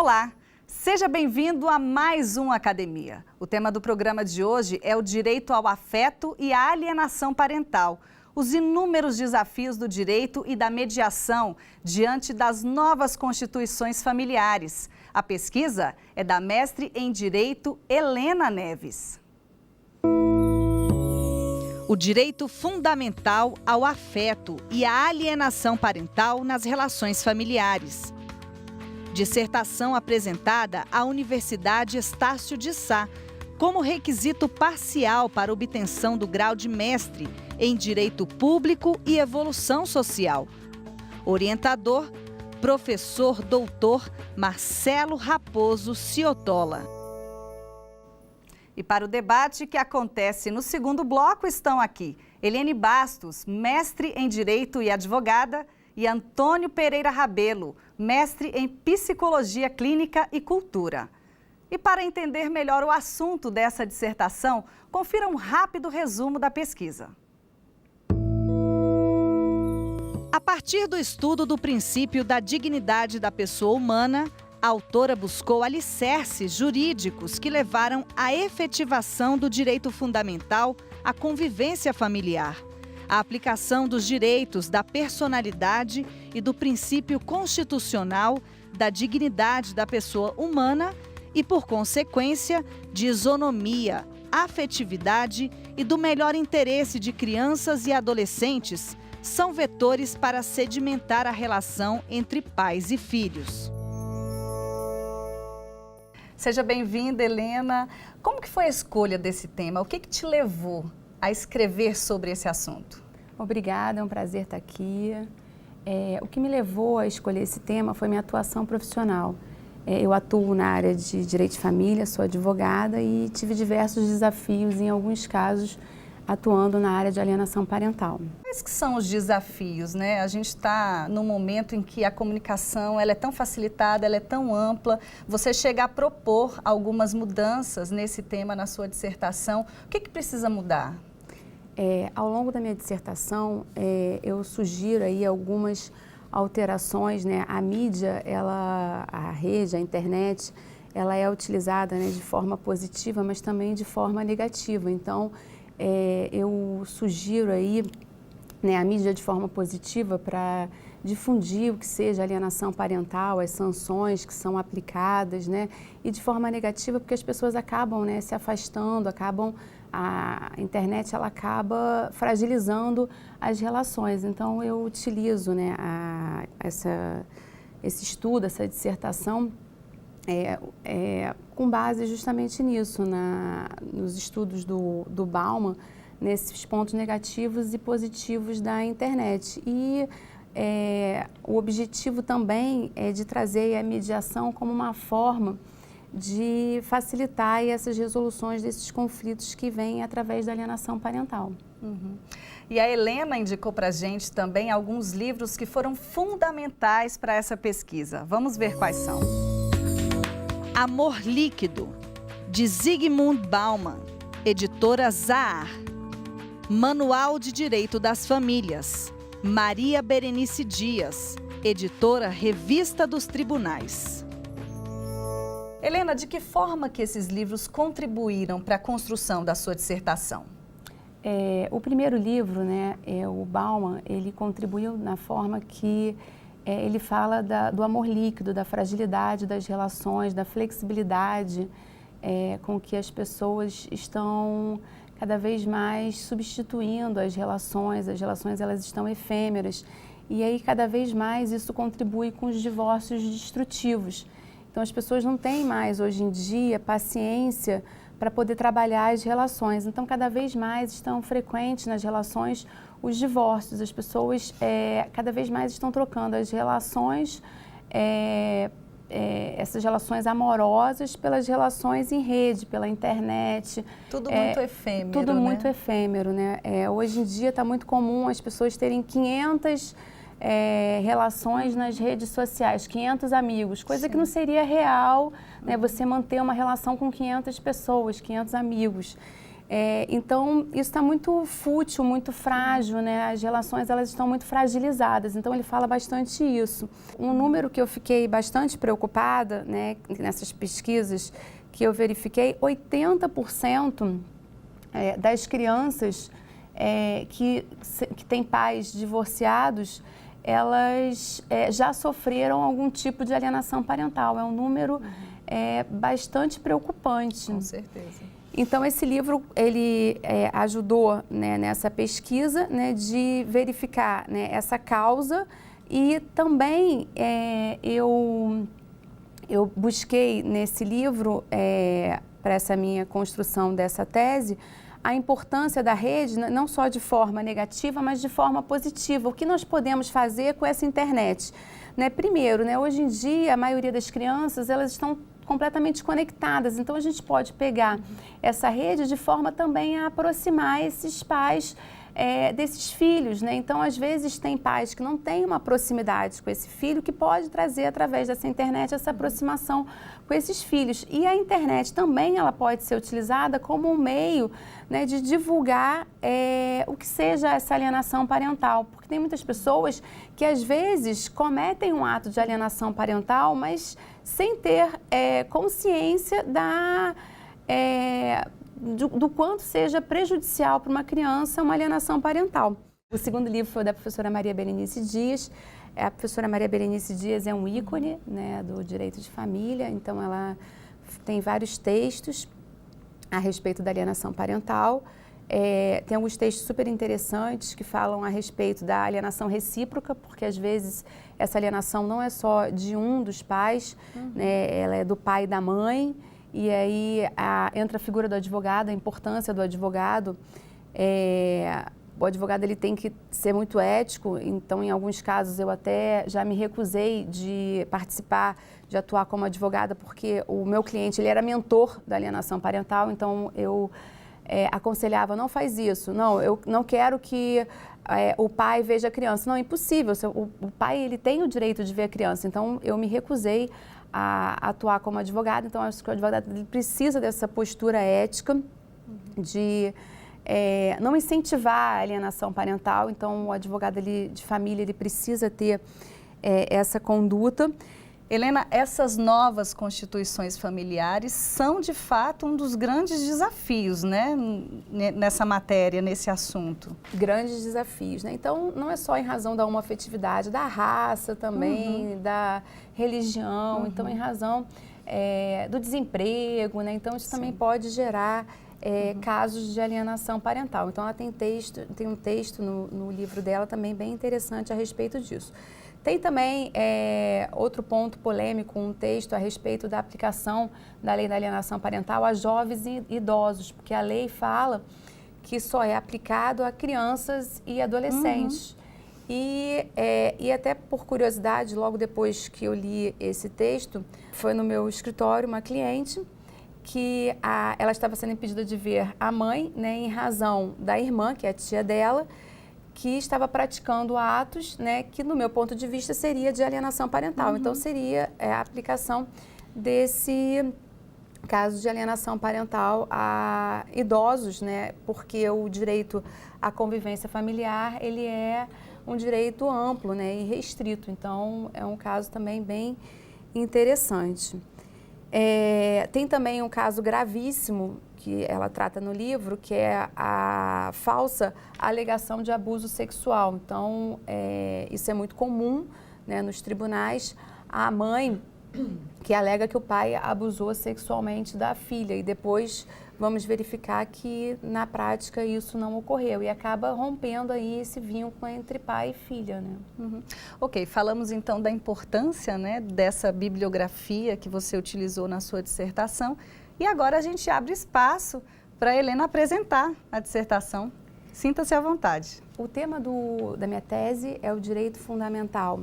Olá, seja bem-vindo a mais um Academia. O tema do programa de hoje é o direito ao afeto e à alienação parental. Os inúmeros desafios do direito e da mediação diante das novas constituições familiares. A pesquisa é da mestre em Direito Helena Neves. O direito fundamental ao afeto e à alienação parental nas relações familiares. Dissertação apresentada à Universidade Estácio de Sá, como requisito parcial para obtenção do grau de mestre em Direito Público e Evolução Social. Orientador, professor doutor Marcelo Raposo Ciotola. E para o debate que acontece no segundo bloco estão aqui Eliane Bastos, mestre em Direito e advogada, e Antônio Pereira Rabelo, mestre em Psicologia Clínica e Cultura. E para entender melhor o assunto dessa dissertação, confira um rápido resumo da pesquisa. A partir do estudo do princípio da dignidade da pessoa humana, a autora buscou alicerces jurídicos que levaram à efetivação do direito fundamental à convivência familiar, a aplicação dos direitos da personalidade e do princípio constitucional da dignidade da pessoa humana e, por consequência, de isonomia, afetividade e do melhor interesse de crianças e adolescentes são vetores para sedimentar a relação entre pais e filhos. Seja bem-vinda, Helena. Como que foi a escolha desse tema? O que te levou a escrever sobre esse assunto? Obrigada, é um prazer estar aqui. O que me levou a escolher esse tema foi minha atuação profissional. Eu atuo na área de direito de família, sou advogada e tive diversos desafios, em alguns casos, atuando na área de alienação parental. Quais que são os desafios, né? A gente está num momento em que a comunicação ela é tão facilitada, ela é tão ampla. Você chega a propor algumas mudanças nesse tema na sua dissertação. O que precisa mudar? Ao longo da minha dissertação, eu sugiro aí algumas alterações, né? A mídia, a rede, a internet, ela é utilizada, né, de forma positiva, mas também de forma negativa. Então, eu sugiro aí, né, a mídia de forma positiva para difundir o que seja alienação parental, as sanções que são aplicadas, né, e de forma negativa porque as pessoas acabam, né, se afastando, a internet ela acaba fragilizando as relações. Então eu utilizo, né, esse estudo, essa dissertação com base justamente nisso, nos estudos do Bauman, nesses pontos negativos e positivos da internet. E o objetivo também é de trazer a mediação como uma forma de facilitar essas resoluções desses conflitos que vêm através da alienação parental. Uhum. E a Helena indicou para a gente também alguns livros que foram fundamentais para essa pesquisa. Vamos ver quais são. Amor Líquido, de Zygmunt Bauman, editora Zahar. Manual de Direito das Famílias, Maria Berenice Dias, editora Revista dos Tribunais. Helena, de que forma que esses livros contribuíram para a construção da sua dissertação? O primeiro livro, né, o Bauman, ele contribuiu na forma que ele fala do amor líquido, da fragilidade das relações, da flexibilidade com que as pessoas estão cada vez mais substituindo as relações elas estão efêmeras e aí cada vez mais isso contribui com os divórcios destrutivos. Então as pessoas não têm mais hoje em dia paciência para poder trabalhar as relações. Então cada vez mais estão frequentes nas relações os divórcios. As pessoas cada vez mais estão trocando as relações, essas relações amorosas pelas relações em rede, pela internet. Tudo muito efêmero, tudo né? muito efêmero, né? Hoje em dia está muito comum as pessoas terem 500 relações nas redes sociais, 500 amigos, coisa que não seria real, né, você manter uma relação com 500 pessoas, 500 amigos. Então, isso está muito fútil, muito frágil, né? As relações, elas estão muito fragilizadas, então ele fala bastante isso. Um número que eu fiquei bastante preocupada, né, nessas pesquisas que eu verifiquei, 80% das crianças que têm pais divorciados, elas já sofreram algum tipo de alienação parental. É um número bastante preocupante. Com certeza. Então, esse livro, ele ajudou, né, nessa pesquisa, né, de verificar, né, essa causa e também eu busquei nesse livro, para essa minha construção dessa tese, a importância da rede, não só de forma negativa, mas de forma positiva. O que nós podemos fazer com essa internet? Né, primeiro, né, hoje em dia, a maioria das crianças, elas estão completamente conectadas, então a gente pode pegar essa rede de forma também a aproximar esses pais desses filhos, né? Então, às vezes, tem pais que não têm uma proximidade com esse filho, que pode trazer, através dessa internet, essa aproximação com esses filhos. E a internet também, ela pode ser utilizada como um meio, né, de divulgar o que seja essa alienação parental, porque tem muitas pessoas que, às vezes, cometem um ato de alienação parental, mas sem ter consciência do quanto seja prejudicial para uma criança uma alienação parental. O segundo livro foi da professora Maria Berenice Dias. A professora Maria Berenice Dias é um ícone, né, do direito de família, então ela tem vários textos a respeito da alienação parental. Tem alguns textos super interessantes que falam a respeito da alienação recíproca, porque às vezes essa alienação não é só de um dos pais, né, ela é do pai e da mãe. E aí entra a figura do advogado, a importância do advogado. O advogado, ele tem que ser muito ético, então em alguns casos eu até já me recusei de participar, de atuar como advogada, porque o meu cliente, ele era mentor da alienação parental, então eu aconselhava, não faz isso, não, eu não quero que o pai veja a criança. Não, é impossível, o pai, ele tem o direito de ver a criança, então eu me recusei a atuar como advogado. Então acho que o advogado, ele precisa dessa postura ética de não incentivar a alienação parental. Então o advogado de família, ele precisa ter essa conduta. Helena, essas novas constituições familiares são, de fato, um dos grandes desafios, né, nessa matéria, nesse assunto. Grandes desafios, né? Então, não é só em razão da homoafetividade, da raça também, da religião, então em razão do desemprego, né? Então, isso também pode gerar casos de alienação parental. Então, ela tem um texto no livro dela também bem interessante a respeito disso. Tem também outro ponto polêmico, um texto a respeito da aplicação da lei da alienação parental a jovens e idosos, porque a lei fala que só é aplicado a crianças e adolescentes. E até por curiosidade, logo depois que eu li esse texto, foi no meu escritório uma cliente que ela estava sendo impedida de ver a mãe, né, em razão da irmã, que é a tia dela, que estava praticando atos, né, que, no meu ponto de vista, seria de alienação parental. Então, seria a aplicação desse caso de alienação parental a idosos, né, porque o direito à convivência familiar, ele é um direito amplo, né, e restrito. Então, é um caso também bem interessante. Tem também um caso gravíssimo que ela trata no livro, que é a falsa alegação de abuso sexual. Então, isso é muito comum, né, nos tribunais. A mãe que alega que o pai abusou sexualmente da filha e depois vamos verificar que, na prática, isso não ocorreu e acaba rompendo aí esse vínculo entre pai e filha, né? Ok, falamos então da importância, né, dessa bibliografia que você utilizou na sua dissertação e agora a gente abre espaço para a Helena apresentar a dissertação. Sinta-se à vontade. O tema da minha tese é o direito fundamental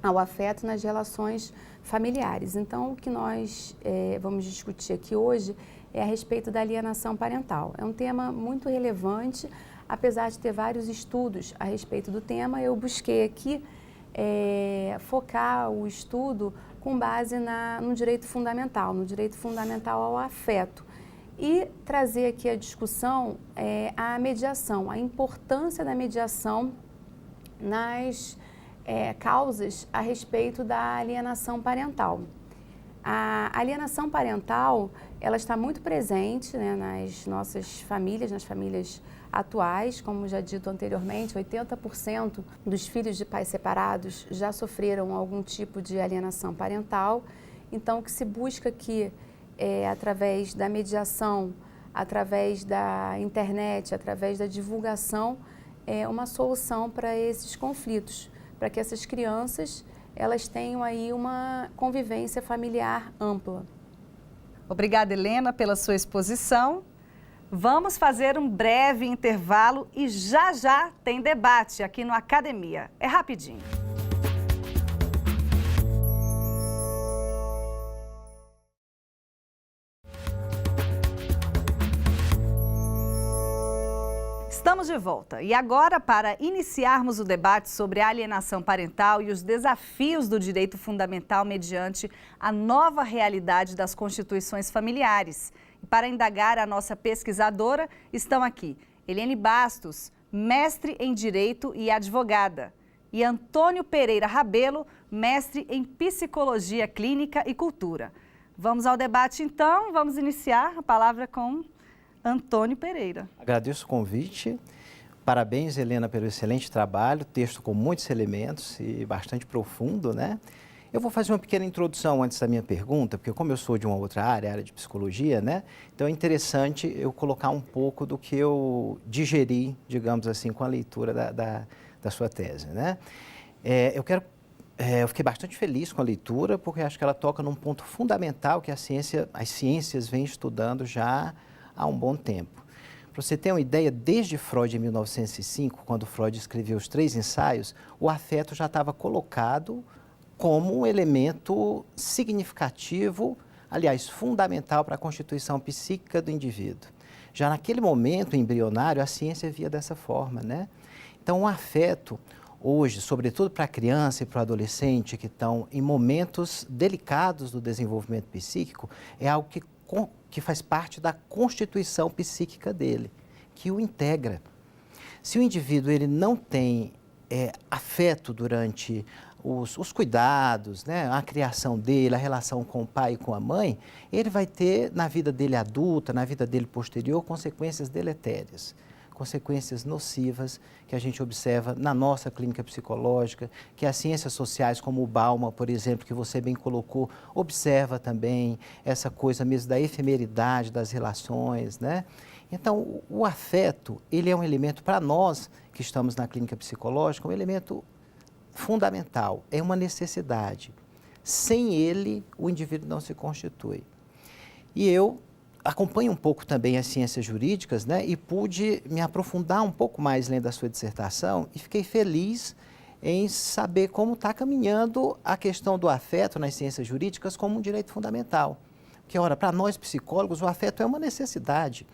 ao afeto nas relações familiares. Então, o que nós vamos discutir aqui hoje é a respeito da alienação parental. É um tema muito relevante, apesar de ter vários estudos a respeito do tema, eu busquei aqui focar o estudo com base no direito fundamental ao afeto. E trazer aqui a discussão a mediação, a importância da mediação nas causas a respeito da alienação parental. A alienação parental, ela está muito presente, né, nas nossas famílias, nas famílias atuais. Como já dito anteriormente, 80% dos filhos de pais separados já sofreram algum tipo de alienação parental. Então, o que se busca aqui através da mediação, através da internet, através da divulgação, uma solução para esses conflitos, para que essas crianças elas tenham aí uma convivência familiar ampla. Obrigada, Helena, pela sua exposição. Vamos fazer um breve intervalo e já tem debate aqui no Academia. É rapidinho. Estamos de volta e agora, para iniciarmos o debate sobre a alienação parental e os desafios do direito fundamental mediante a nova realidade das constituições familiares. E para indagar a nossa pesquisadora, estão aqui Eliane Bastos, mestre em Direito e advogada, e Antônio Pereira Rabelo, mestre em Psicologia Clínica e Cultura. Vamos ao debate então, vamos iniciar a palavra com Antônio Pereira. Agradeço o convite. Parabéns, Helena, pelo excelente trabalho, texto com muitos elementos e bastante profundo, né? Eu vou fazer uma pequena introdução antes da minha pergunta, porque como eu sou de uma outra área de psicologia, né? Então é interessante eu colocar um pouco do que eu digeri, digamos assim, com a leitura da sua tese, né? Eu fiquei bastante feliz com a leitura, porque acho que ela toca num ponto fundamental que as ciências vêm estudando já há um bom tempo. Para você ter uma ideia, desde Freud, em 1905, quando Freud escreveu os 3 ensaios, o afeto já estava colocado como um elemento significativo, aliás, fundamental para a constituição psíquica do indivíduo. Já naquele momento embrionário, a ciência via dessa forma, né? Então, o afeto, hoje, sobretudo para a criança e para o adolescente que estão em momentos delicados do desenvolvimento psíquico, é algo que faz parte da constituição psíquica dele, que o integra. Se o indivíduo ele não tem afeto durante os cuidados, né, a criação dele, a relação com o pai e com a mãe, ele vai ter na vida dele adulta, na vida dele posterior, consequências deletérias, consequências nocivas que a gente observa na nossa clínica psicológica, que as ciências sociais, como o Bauman, por exemplo, que você bem colocou, observa também essa coisa mesmo da efemeridade das relações, né? Então, o afeto, ele é um elemento para nós que estamos na clínica psicológica, um elemento fundamental, é uma necessidade. Sem ele, o indivíduo não se constitui. E eu acompanho um pouco também as ciências jurídicas, né, e pude me aprofundar um pouco mais lendo a sua dissertação e fiquei feliz em saber como está caminhando a questão do afeto nas ciências jurídicas como um direito fundamental. Porque, ora, para nós psicólogos, o afeto é uma necessidade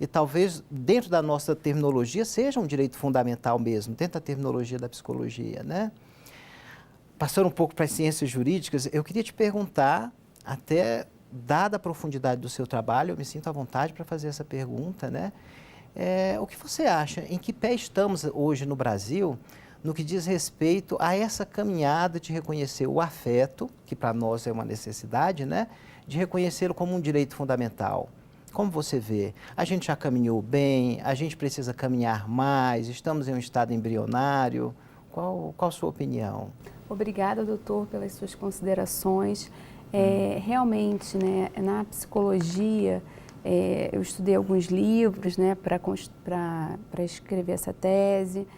e talvez dentro da nossa terminologia seja um direito fundamental mesmo, dentro da terminologia da psicologia, né? Passando um pouco para as ciências jurídicas, eu queria te perguntar, até dada a profundidade do seu trabalho, eu me sinto à vontade para fazer essa pergunta, né? O que você acha? Em que pé estamos hoje no Brasil no que diz respeito a essa caminhada de reconhecer o afeto, que para nós é uma necessidade, né? De reconhecê-lo como um direito fundamental? Como você vê? A gente já caminhou bem? A gente precisa caminhar mais? Estamos em um estado embrionário? Qual a sua opinião? Obrigada, doutor, pelas suas considerações. Realmente, né, na psicologia, eu estudei alguns livros, né, para escrever essa tese.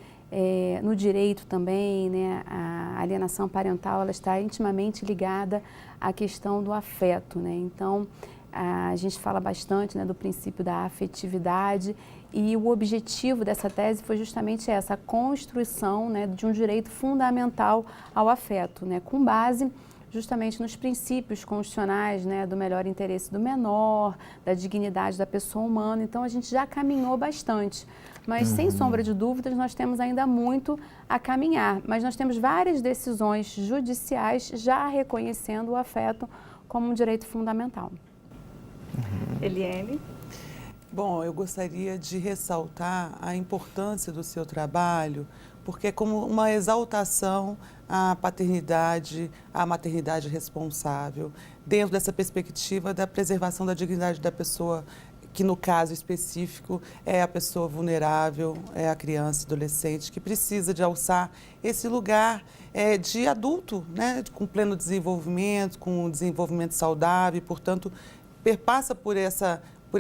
No direito também, né, a alienação parental ela está intimamente ligada à questão do afeto, né? Então, a gente fala bastante, né, do princípio da afetividade e o objetivo dessa tese foi justamente essa, a construção, né, de um direito fundamental ao afeto, né, com base justamente nos princípios constitucionais, né, do melhor interesse do menor, da dignidade da pessoa humana. Então, a gente já caminhou bastante, mas sem sombra de dúvidas nós temos ainda muito a caminhar. Mas nós temos várias decisões judiciais já reconhecendo o afeto como um direito fundamental. Eliane? Bom, eu gostaria de ressaltar a importância do seu trabalho, porque é como uma exaltação à paternidade, à maternidade responsável, dentro dessa perspectiva da preservação da dignidade da pessoa, que no caso específico é a pessoa vulnerável, é a criança, adolescente, que precisa de alçar esse lugar de adulto, né, com pleno desenvolvimento, com um desenvolvimento saudável, e, portanto, perpassa por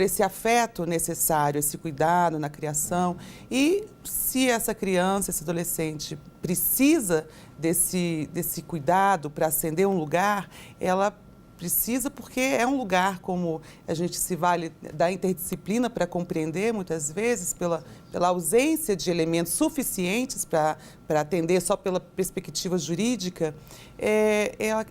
esse afeto necessário, esse cuidado na criação. E se essa criança, esse adolescente precisa desse cuidado para ascender um lugar, ela precisa, porque é um lugar, como a gente se vale da interdisciplina para compreender, muitas vezes, pela ausência de elementos suficientes para atender só pela perspectiva jurídica,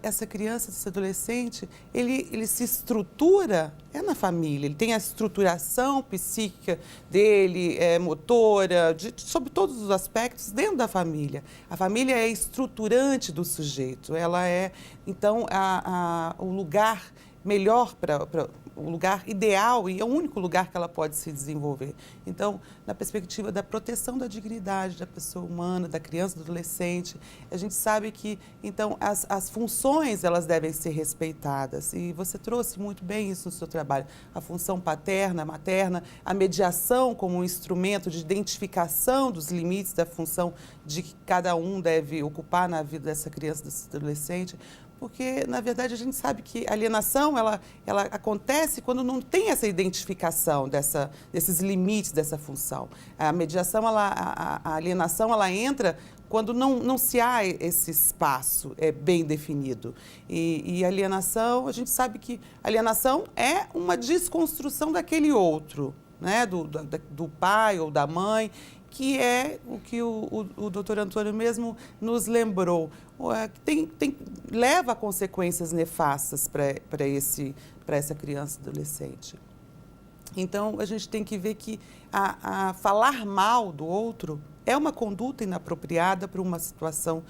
essa criança, esse adolescente, ele se estrutura na família, ele tem a estruturação psíquica dele, motora, sobre todos os aspectos dentro da família. A família é estruturante do sujeito, ela é, então, o lugar melhor o lugar ideal e é o único lugar que ela pode se desenvolver. Então, na perspectiva da proteção da dignidade da pessoa humana, da criança, do adolescente, a gente sabe que, então, as funções, elas devem ser respeitadas. E você trouxe muito bem isso no seu trabalho. A função paterna, materna, a mediação como um instrumento de identificação dos limites da função de que cada um deve ocupar na vida dessa criança, desse adolescente. Porque, na verdade, a gente sabe que a alienação, ela acontece quando não tem essa identificação desses limites dessa função. A mediação, a alienação, ela entra quando não se há esse espaço bem definido. E a alienação, a gente sabe que a alienação é uma desconstrução daquele outro, né? Do pai ou da mãe, que é o que o doutor Antônio mesmo nos lembrou. Leva a consequências nefastas para essa criança e adolescente. Então, a gente tem que ver que falar mal do outro é uma conduta inapropriada para uma situação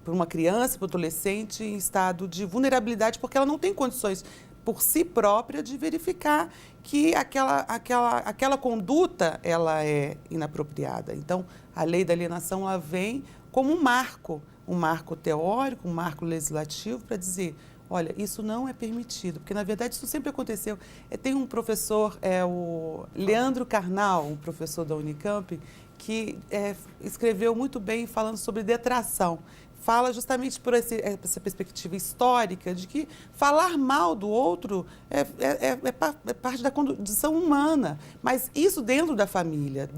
para uma criança, para um adolescente em estado de vulnerabilidade, porque ela não tem condições por si própria de verificar que aquela conduta ela é inapropriada. Então, a lei da alienação ela vem como um marco teórico, um marco legislativo para dizer, olha, isso não é permitido, porque na verdade isso sempre aconteceu. Tem um professor, o Leandro Carnal, um professor da Unicamp, que escreveu muito bem falando sobre detração. Fala justamente por essa perspectiva histórica de que falar mal do outro é parte da condição humana, mas isso dentro da família,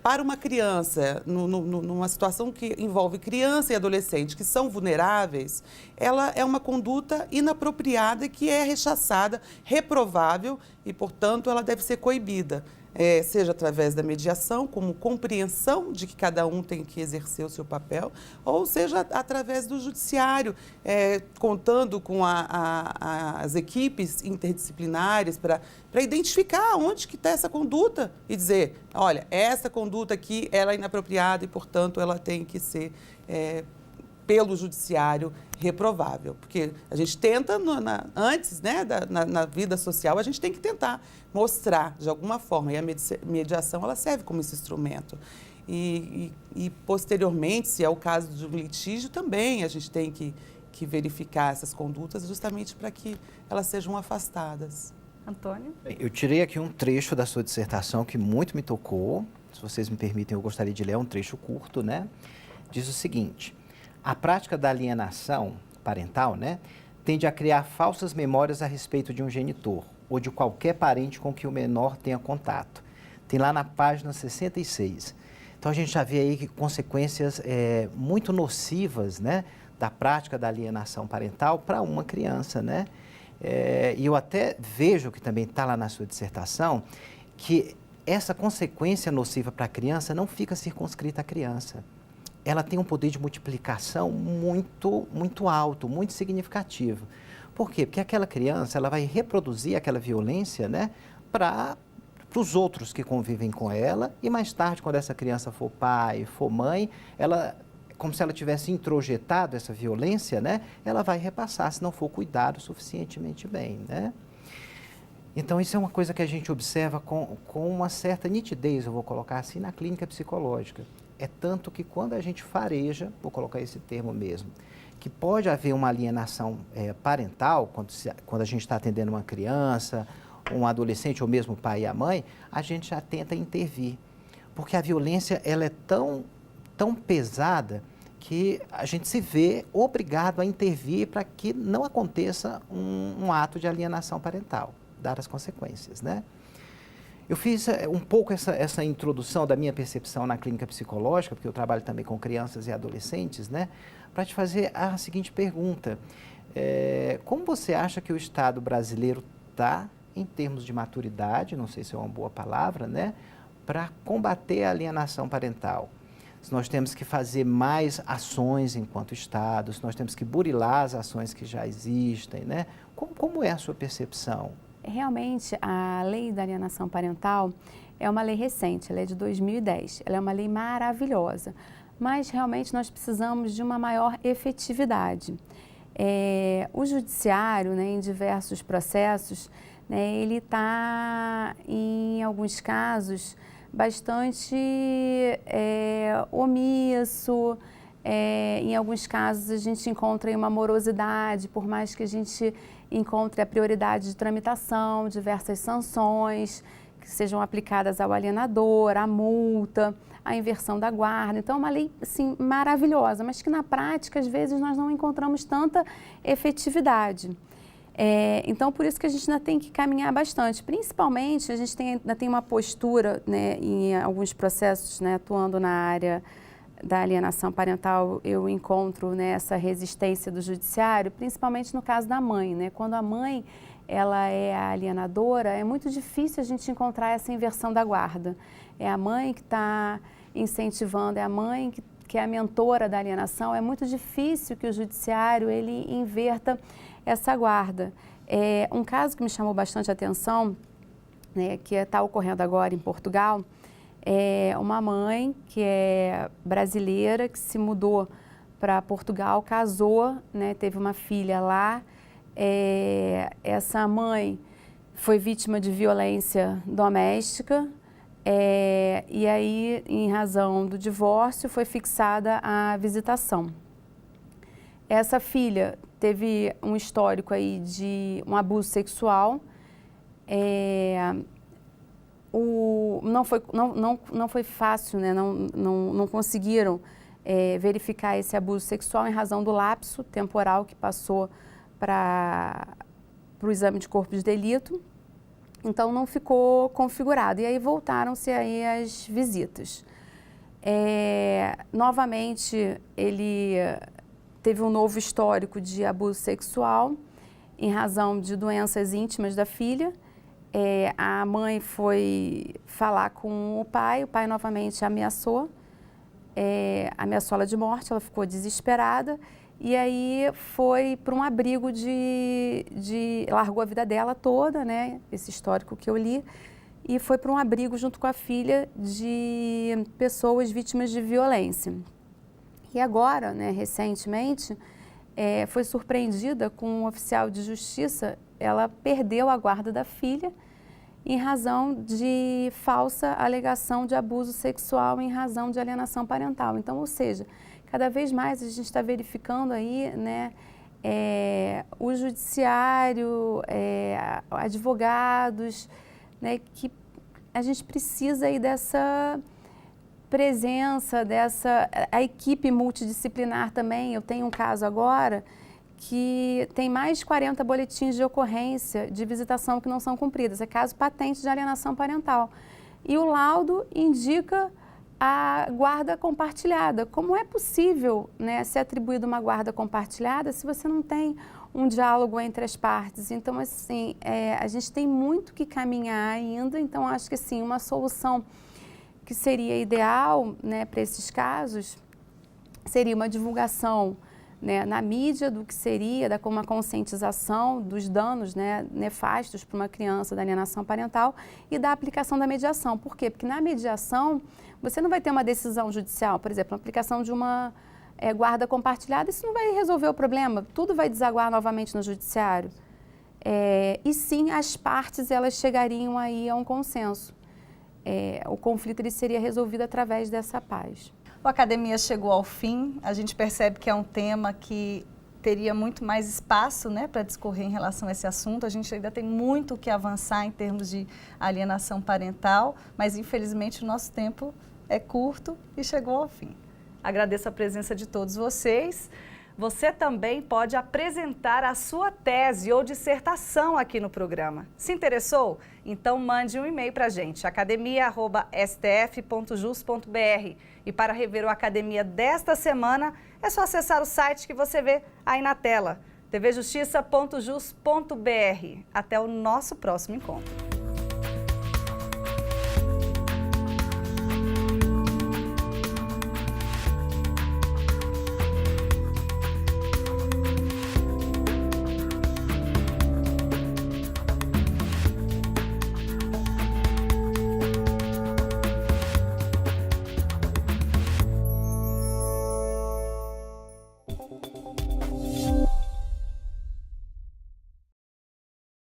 para uma criança, numa situação que envolve criança e adolescente que são vulneráveis, ela é uma conduta inapropriada que é rechaçada, reprovável e, portanto, ela deve ser coibida. Seja através da mediação, como compreensão de que cada um tem que exercer o seu papel, ou seja através do judiciário, contando com as equipes interdisciplinares para identificar onde que está essa conduta e dizer, olha, essa conduta aqui ela é inapropriada e, portanto, ela tem que ser pelo judiciário reprovável, porque a gente tenta, antes, né, na vida social, a gente tem que tentar mostrar de alguma forma, e a mediação ela serve como esse instrumento. E posteriormente, se é o caso de um litígio, também a gente tem que verificar essas condutas justamente para que elas sejam afastadas. Antônio? Eu tirei aqui um trecho da sua dissertação que muito me tocou, se vocês me permitem, eu gostaria de ler, é um trecho curto, né? Diz o seguinte: a prática da alienação parental, né, tende a criar falsas memórias a respeito de um genitor ou de qualquer parente com que o menor tenha contato. Tem lá na página 66. Então, a gente já vê aí que consequências muito nocivas, né, da prática da alienação parental para uma criança, né? E eu até vejo que também está lá na sua dissertação que essa consequência nociva para a criança não fica circunscrita à criança. Ela tem um poder de multiplicação muito, muito alto, muito significativo. Por quê? Porque aquela criança ela vai reproduzir aquela violência, né, para os outros que convivem com ela e mais tarde, quando essa criança for pai, for mãe, ela, como se ela tivesse introjetado essa violência, né, ela vai repassar se não for cuidado suficientemente bem, né? Então, isso é uma coisa que a gente observa com uma certa nitidez, eu vou colocar assim, na clínica psicológica. É tanto que quando a gente fareja, vou colocar esse termo mesmo, que pode haver uma alienação parental, quando a gente está atendendo uma criança, um adolescente ou mesmo o pai e a mãe, a gente já tenta intervir. Porque a violência ela é tão pesada que a gente se vê obrigado a intervir para que não aconteça um ato de alienação parental, dadas as consequências, né? Eu fiz um pouco essa introdução da minha percepção na clínica psicológica, porque eu trabalho também com crianças e adolescentes, né? Para te fazer a seguinte pergunta. Como você acha que o Estado brasileiro está, em termos de maturidade, não sei se é uma boa palavra, né? Para combater a alienação parental? Se nós temos que fazer mais ações enquanto Estado, se nós temos que burilar as ações que já existem, né? Como é a sua percepção? Realmente, a lei da alienação parental é uma lei recente, ela é de 2010. Ela é uma lei maravilhosa, mas realmente nós precisamos de uma maior efetividade. O judiciário, né, em diversos processos, né, ele está, em alguns casos, bastante omisso. Em alguns casos a gente encontra uma morosidade, por mais que a gente encontre a prioridade de tramitação, diversas sanções que sejam aplicadas ao alienador, a multa, a inversão da guarda. Então é uma lei assim, maravilhosa, mas que na prática às vezes nós não encontramos tanta efetividade. Então por isso que a gente ainda tem que caminhar bastante, principalmente a gente ainda tem uma postura, né, em alguns processos, né, atuando na área da alienação parental, eu encontro, né, essa resistência do judiciário, principalmente no caso da mãe, né? Quando a mãe ela é a alienadora, é muito difícil a gente encontrar essa inversão da guarda. É a mãe que está incentivando, é a mãe que é a mentora da alienação, é muito difícil que o judiciário ele inverta essa guarda. Um caso que me chamou bastante atenção, né, que está ocorrendo agora em Portugal, uma mãe que é brasileira, que se mudou para Portugal, casou, né, teve uma filha lá. Essa mãe foi vítima de violência doméstica e aí, em razão do divórcio, foi fixada a visitação. Essa filha teve um histórico aí de um abuso sexual. Não foi fácil, né? Não conseguiram verificar esse abuso sexual em razão do lapso temporal que passou para o exame de corpo de delito. Então não ficou configurado. E aí voltaram-se aí as visitas. Novamente ele teve um novo histórico de abuso sexual em razão de doenças íntimas da filha. A mãe foi falar com o pai novamente ameaçou ela de morte, ela ficou desesperada e aí foi para um abrigo largou a vida dela toda, né, esse histórico que eu li, e foi para um abrigo junto com a filha de pessoas vítimas de violência. E agora, né, recentemente, foi surpreendida com um oficial de justiça, ela perdeu a guarda da filha em razão de falsa alegação de abuso sexual em razão de alienação parental. Então, ou seja, cada vez mais a gente está verificando aí, né, o judiciário, advogados, né, que a gente precisa aí dessa presença, a equipe multidisciplinar também. Eu tenho um caso agora que tem mais de 40 boletins de ocorrência de visitação que não são cumpridas. É caso patente de alienação parental. E o laudo indica a guarda compartilhada. Como é possível, né, ser atribuída uma guarda compartilhada se você não tem um diálogo entre as partes? Então, assim, a gente tem muito que caminhar ainda. Então, acho que, assim, uma solução que seria ideal, né, para esses casos seria uma divulgação, né, na mídia do que seria, uma conscientização dos danos, né, nefastos para uma criança da alienação parental e da aplicação da mediação. Por quê? Porque na mediação você não vai ter uma decisão judicial, por exemplo, a aplicação de uma guarda compartilhada, isso não vai resolver o problema, tudo vai desaguar novamente no judiciário. E sim, as partes elas chegariam aí a um consenso. O conflito ele seria resolvido através dessa paz. A academia chegou ao fim, a gente percebe que é um tema que teria muito mais espaço, né, para discorrer em relação a esse assunto. A gente ainda tem muito o que avançar em termos de alienação parental, mas infelizmente o nosso tempo é curto e chegou ao fim. Agradeço a presença de todos vocês. Você também pode apresentar a sua tese ou dissertação aqui no programa. Se interessou? Então mande um e-mail para a gente, academia@stf.jus.br. E para rever o Academia desta semana, é só acessar o site que você vê aí na tela, tvjustiça.jus.br. Até o nosso próximo encontro.